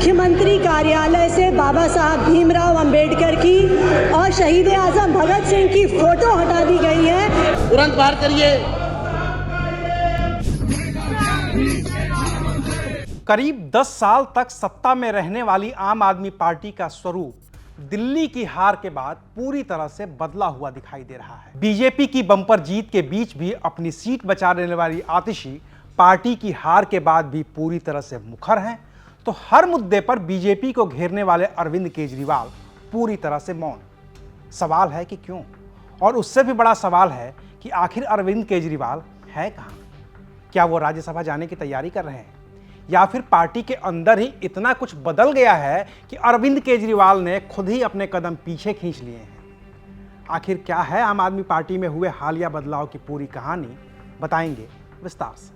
मुख्यमंत्री कार्यालय से बाबा साहब भीमराव अंबेडकर की और शहीद आजम भगत सिंह की फोटो हटा दी गई है। तुरंत बाहर करिए। करीब 10 साल तक सत्ता में रहने वाली आम आदमी पार्टी का स्वरूप दिल्ली की हार के बाद पूरी तरह से बदला हुआ दिखाई दे रहा है। बीजेपी की बम्पर जीत के बीच भी अपनी सीट बचा लेने वाली आतिशी पार्टी की हार के बाद भी पूरी तरह से मुखर हैं, तो हर मुद्दे पर बीजेपी को घेरने वाले अरविंद केजरीवाल पूरी तरह से मौन। सवाल है कि क्यों, और उससे भी बड़ा सवाल है कि आखिर अरविंद केजरीवाल है कहां? क्या वो राज्यसभा जाने की तैयारी कर रहे हैं, या फिर पार्टी के अंदर ही इतना कुछ बदल गया है कि अरविंद केजरीवाल ने खुद ही अपने कदम पीछे खींच लिए हैं? आखिर क्या है आम आदमी पार्टी में हुए हालिया बदलाव की पूरी कहानी, बताएंगे विस्तार से।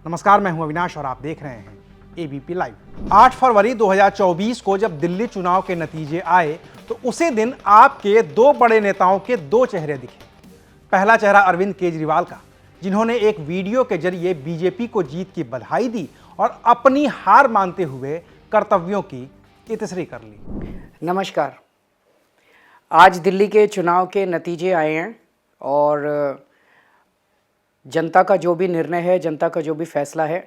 नमस्कार, मैं हूं अविनाश और आप देख रहे हैं एबीपी लाइव। 8 फरवरी 2024 को जब दिल्ली चुनाव के नतीजे आए तो उसी दिन आपके दो बड़े नेताओं के दो चेहरे दिखे। पहला चेहरा अरविंद केजरीवाल का, जिन्होंने एक वीडियो के जरिए बीजेपी को जीत की बधाई दी और अपनी हार मानते हुए कर्तव्यों की इतसरी कर ली। नमस्कार। आज दिल्ली के चुनाव के नतीजे आए हैं और जनता का जो भी निर्णय है, जनता का जो भी फैसला है,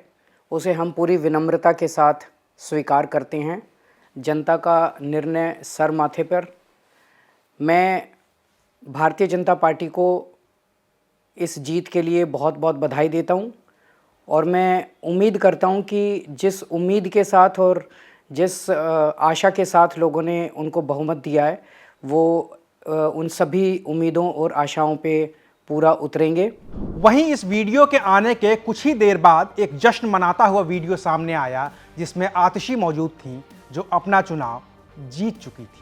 उसे हम पूरी विनम्रता के साथ स्वीकार करते हैं। जनता का निर्णय सर माथे पर। मैं भारतीय जनता पार्टी को इस जीत के लिए बहुत बहुत बधाई देता हूं और मैं उम्मीद करता हूं कि जिस उम्मीद के साथ और जिस आशा के साथ लोगों ने उनको बहुमत दिया है, वो उन सभी उम्मीदों और आशाओं पे पूरा उतरेंगे। वहीं इस वीडियो के आने के कुछ ही देर बाद एक जश्न मनाता हुआ वीडियो सामने आया, जिसमें आतिशी मौजूद थी, जो अपना चुनाव जीत चुकी थी।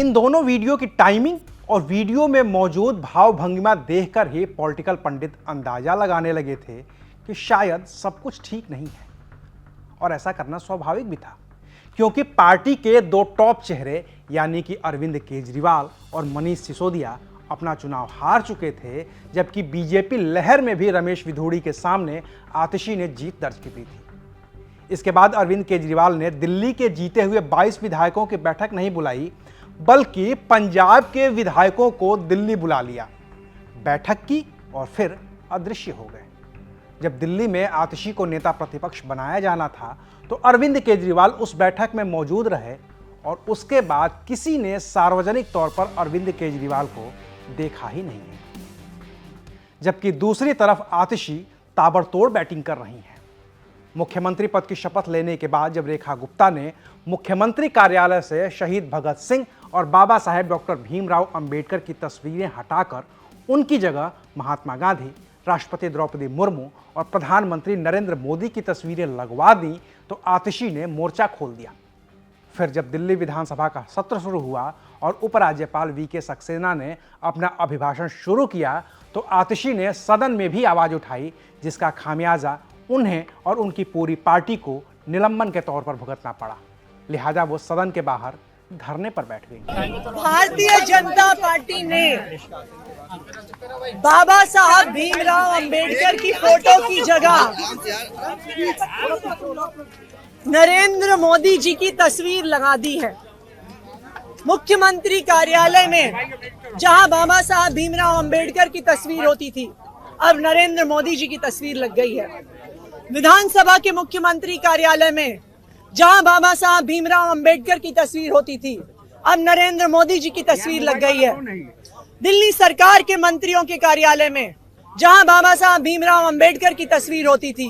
इन दोनों वीडियो की टाइमिंग और वीडियो में मौजूद भाव भंगिमा देखकर ही पॉलिटिकल पंडित अंदाजा लगाने लगे थे कि शायद सब कुछ ठीक नहीं है, और ऐसा करना स्वाभाविक भी था, क्योंकि पार्टी के दो टॉप चेहरे यानी कि अरविंद केजरीवाल और मनीष सिसोदिया अपना चुनाव हार चुके थे, जबकि बीजेपी लहर में भी रमेश विधोड़ी के सामने आतिशी ने जीत दर्ज की थी। इसके बाद अरविंद केजरीवाल ने दिल्ली के जीते हुए 22 विधायकों की बैठक नहीं बुलाई, बल्कि पंजाब के विधायकों को दिल्ली बुला लिया, बैठक की और फिर अदृश्य हो गए। जब दिल्ली में आतिशी को नेता प्रतिपक्ष बनाया जाना था तो अरविंद केजरीवाल उस बैठक में मौजूद रहे और उसके बाद किसी ने सार्वजनिक तौर पर अरविंद केजरीवाल को देखा ही नहीं है। जबकि दूसरी तरफ आतिशी ताबड़तोड़ बैटिंग कर रही हैं। मुख्यमंत्री पद की शपथ लेने के बाद जब रेखा गुप्ता ने मुख्यमंत्री कार्यालय से शहीद भगत सिंह और बाबा साहेब डॉक्टर भीमराव अंबेडकर की तस्वीरें हटाकर उनकी जगह महात्मा गांधी, राष्ट्रपति द्रौपदी मुर्मू और प्रधानमंत्री नरेंद्र मोदी की तस्वीरें लगवा दी तो आतिशी ने मोर्चा खोल दिया। फिर जब दिल्ली विधानसभा का सत्र शुरू हुआ और उपराज्यपाल वीके सक्सेना ने अपना अभिभाषण शुरू किया तो आतिशी ने सदन में भी आवाज उठाई, जिसका खामियाजा उन्हें और उनकी पूरी पार्टी को निलंबन के तौर पर भुगतना पड़ा। लिहाजा वो सदन के बाहर धरने पर बैठ गई। भारतीय जनता पार्टी ने बाबा साहब भीमराव अंबेडकर की फोटो की जगह नरेंद्र मोदी जी की तस्वीर लगा दी है। मुख्यमंत्री कार्यालय में जहां बाबा साहब भीमराव अंबेडकर की तस्वीर होती थी, अब नरेंद्र मोदी जी की तस्वीर लग गई है। विधानसभा के मुख्यमंत्री कार्यालय में जहां बाबा साहब भीमराव अंबेडकर की तस्वीर होती थी, अब नरेंद्र मोदी जी की तस्वीर लग गई है। दिल्ली सरकार के मंत्रियों के कार्यालय में जहां बाबा साहब भीमराव अंबेडकर की तस्वीर होती थी,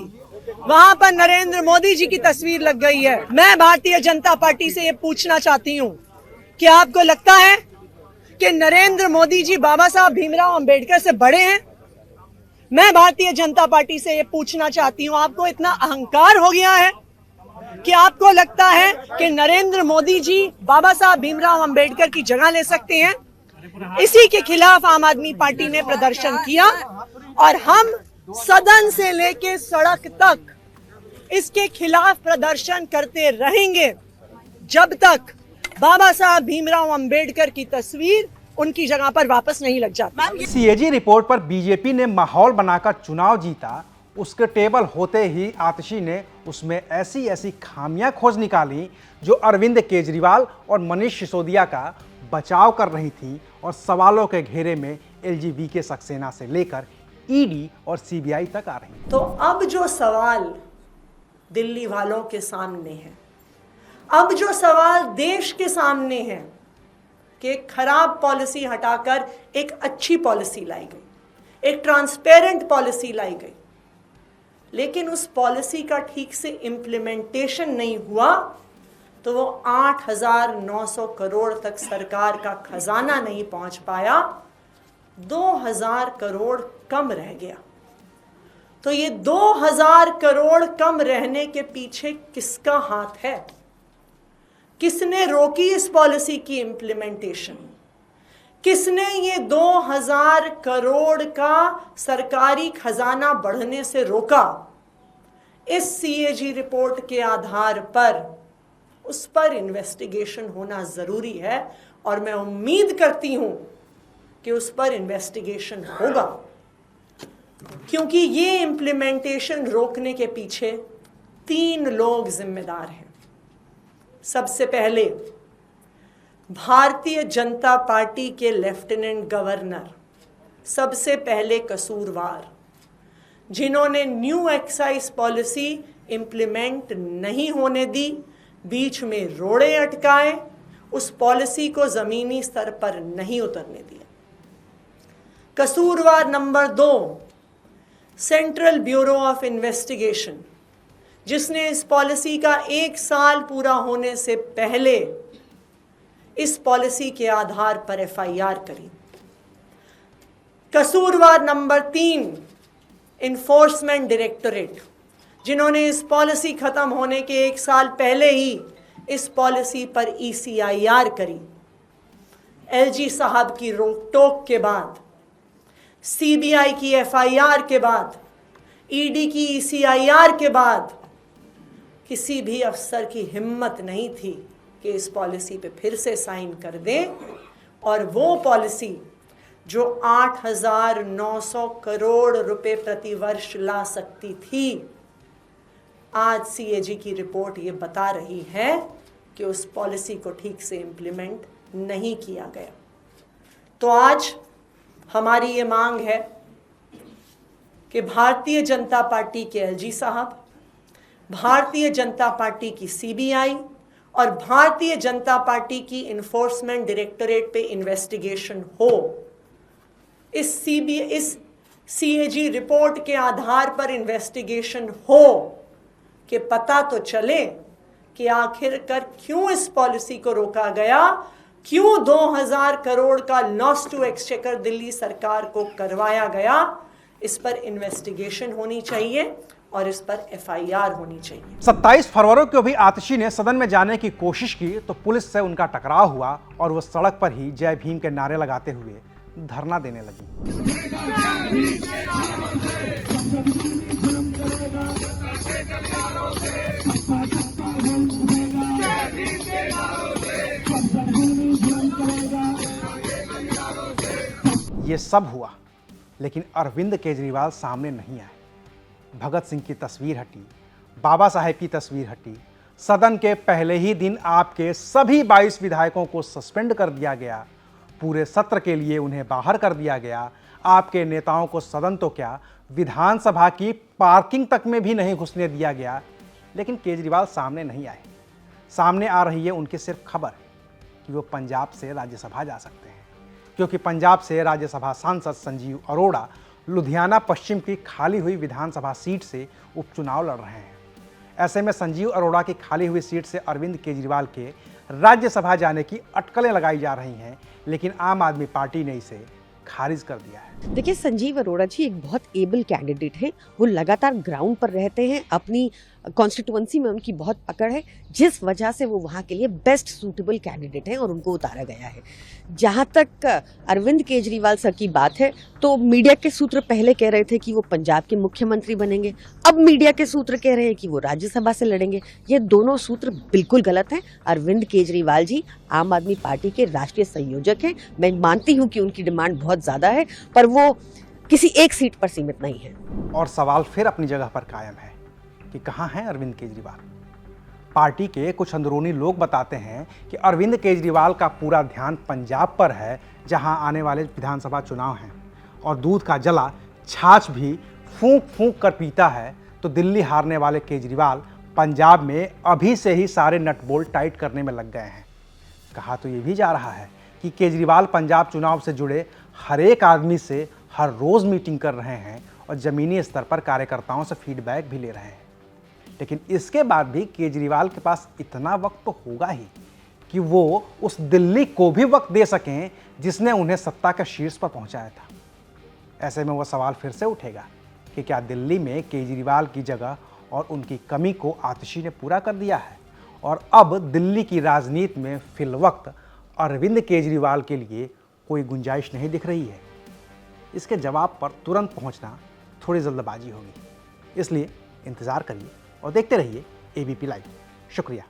वहां पर नरेंद्र मोदी जी की तस्वीर लग गई है। मैं भारतीय जनता पार्टी से ये पूछना चाहती हूँ कि आपको लगता है कि नरेंद्र मोदी जी बाबा साहब भीमराव अंबेडकर से बड़े हैं? मैं भारतीय जनता पार्टी से ये पूछना चाहती हूँ, आपको इतना अहंकार हो गया है कि आपको लगता है कि नरेंद्र मोदी जी बाबा साहब भीमराव अंबेडकर की जगह ले सकते हैं? इसी के खिलाफ आम आदमी पार्टी ने प्रदर्शन किया और हम सदन से लेके सड़क तक इसके खिलाफ प्रदर्शन करते रहेंगे जब तक बाबा साहब भीमराव अंबेडकर की तस्वीर उनकी जगह पर वापस नहीं लग जाते। सीएजी रिपोर्ट पर बीजेपी ने माहौल बनाकर चुनाव जीता, उसके टेबल होते ही आतिशी ने उसमें ऐसी ऐसी खामियां खोज निकाली जो अरविंद केजरीवाल और मनीष सिसोदिया का बचाव कर रही थी और सवालों के घेरे में एलजीबीके सक्सेना से लेकर ईडी और सीबीआई तक आ रही। तो अब जो सवाल दिल्ली वालों के सामने है, अब जो सवाल देश के सामने है कि एक खराब पॉलिसी हटाकर एक अच्छी पॉलिसी लाई गई, एक ट्रांसपेरेंट पॉलिसी लाई गई, लेकिन उस पॉलिसी का ठीक से इम्प्लीमेंटेशन नहीं हुआ तो वो 8,900 करोड़ तक सरकार का खजाना नहीं पहुंच पाया, 2,000 करोड़ कम रह गया। तो ये 2,000 करोड़ कम रहने के पीछे किसका हाथ है? किसने रोकी इस पॉलिसी की इम्प्लीमेंटेशन? किसने ये 2,000 करोड़ का सरकारी खजाना बढ़ने से रोका? इस सीएजी रिपोर्ट के आधार पर उस पर इन्वेस्टिगेशन होना जरूरी है और मैं उम्मीद करती हूं कि उस पर इन्वेस्टिगेशन होगा, क्योंकि ये इम्प्लीमेंटेशन रोकने के पीछे 3 लोग जिम्मेदार हैं। सबसे पहले भारतीय जनता पार्टी के लेफ्टिनेंट गवर्नर, सबसे पहले कसूरवार, जिन्होंने न्यू एक्साइज पॉलिसी इम्प्लीमेंट नहीं होने दी, बीच में रोड़े अटकाए, उस पॉलिसी को जमीनी स्तर पर नहीं उतरने दिया। कसूरवार number 2 central bureau of investigation, जिसने इस पॉलिसी का 1 साल पूरा होने से पहले इस पॉलिसी के आधार पर एफआईआर करी। कसूरवार नंबर 3 इन्फोर्समेंट डायरेक्टोरेट, जिन्होंने इस पॉलिसी खत्म होने के 1 साल पहले ही इस पॉलिसी पर ईसीआईआर करी। एलजी साहब की रोक टोक के बाद, सीबीआई की एफआईआर के बाद, ईडी की ईसीआईआर के बाद किसी भी अफसर की हिम्मत नहीं थी कि इस पॉलिसी पे फिर से साइन कर दें, और वो पॉलिसी जो 8,900 करोड़ रुपए प्रति वर्ष ला सकती थी, आज सीएजी की रिपोर्ट ये बता रही है कि उस पॉलिसी को ठीक से इम्प्लीमेंट नहीं किया गया। तो आज हमारी ये मांग है कि भारतीय जनता पार्टी के एलजी साहब, भारतीय जनता पार्टी की सीबीआई और भारतीय जनता पार्टी की इन्फोर्समेंट डायरेक्टोरेट पे इन्वेस्टिगेशन हो। इस सीएजी रिपोर्ट के आधार पर इन्वेस्टिगेशन हो कि पता तो चले कि आखिरकार क्यों इस पॉलिसी को रोका गया, क्यों 2,000 करोड़ का लॉस टू एक्सचेकर दिल्ली सरकार को करवाया गया। इस पर इन्वेस्टिगेशन होनी चाहिए और इस पर एफआईआर होनी चाहिए। 27 फरवरी को भी आतिशी ने सदन में जाने की कोशिश की तो पुलिस से उनका टकराव हुआ और वो सड़क पर ही जय भीम के नारे लगाते हुए धरना देने लगी। ये सब हुआ, लेकिन अरविंद केजरीवाल सामने नहीं आए। भगत सिंह की तस्वीर हटी, बाबा साहेब की तस्वीर हटी, सदन के पहले ही दिन आपके सभी 22 विधायकों को सस्पेंड कर दिया गया, पूरे सत्र के लिए उन्हें बाहर कर दिया गया। आपके नेताओं को सदन तो क्या, विधानसभा की पार्किंग तक में भी नहीं घुसने दिया गया, लेकिन केजरीवाल सामने नहीं आए। सामने आ रही है उनकी सिर्फ खबर कि वो पंजाब से राज्यसभा जा सकते हैं, क्योंकि पंजाब से राज्यसभा सांसद संजीव अरोड़ा लुधियाना पश्चिम की खाली हुई विधानसभा सीट से उपचुनाव लड़ रहे हैं। ऐसे में संजीव अरोड़ा की खाली हुई सीट से अरविंद केजरीवाल के राज्यसभा जाने की अटकलें लगाई जा रही हैं, लेकिन आम आदमी पार्टी ने इसे खारिज कर दिया है। देखिए, संजीव अरोड़ा जी एक बहुत एबल कैंडिडेट हैं। वो लगातार ग्राउंड पर रहते हैं, अपनी कॉन्स्टिट्यूएंसी में उनकी बहुत पकड़ है, जिस वजह से वो वहाँ के लिए बेस्ट सूटेबल कैंडिडेट हैं और उनको उतारा गया है। जहाँ तक अरविंद केजरीवाल सर की बात है, तो मीडिया के सूत्र पहले कह रहे थे कि वो पंजाब के मुख्यमंत्री बनेंगे, अब मीडिया के सूत्र कह रहे हैं कि वो राज्यसभा से लड़ेंगे। ये दोनों सूत्र बिल्कुल गलत हैं। अरविंद केजरीवाल जी आम आदमी पार्टी के राष्ट्रीय संयोजक हैं। मैं मानती हूँ कि उनकी डिमांड बहुत ज्यादा है, पर वो किसी एक सीट पर सीमित नहीं है। और सवाल फिर अपनी जगह पर कायम है कि कहाँ हैं अरविंद केजरीवाल। पार्टी के कुछ अंदरूनी लोग बताते हैं कि अरविंद केजरीवाल का पूरा ध्यान पंजाब पर है, जहां आने वाले विधानसभा चुनाव हैं, और दूध का जला छाछ भी फूंक फूंक कर पीता है। तो दिल्ली हारने वाले केजरीवाल पंजाब में अभी से ही सारे नट बोल्ट टाइट करने में लग गए हैं। कहा तो ये भी जा रहा है कि केजरीवाल पंजाब चुनाव से जुड़े हर एक आदमी से हर रोज मीटिंग कर रहे हैं और जमीनी स्तर पर कार्यकर्ताओं से फीडबैक भी ले रहे हैं। लेकिन इसके बाद भी केजरीवाल के पास इतना वक्त तो होगा ही कि वो उस दिल्ली को भी वक्त दे सकें जिसने उन्हें सत्ता के शीर्ष पर पहुंचाया था। ऐसे में वो सवाल फिर से उठेगा कि क्या दिल्ली में केजरीवाल की जगह और उनकी कमी को आतिशी ने पूरा कर दिया है और अब दिल्ली की राजनीति में फिलवक्त अरविंद केजरीवाल के लिए कोई गुंजाइश नहीं दिख रही है। इसके जवाब पर तुरंत पहुंचना थोड़ी जल्दबाजी होगी, इसलिए इंतज़ार करिए और देखते रहिए ABP लाइव। शुक्रिया।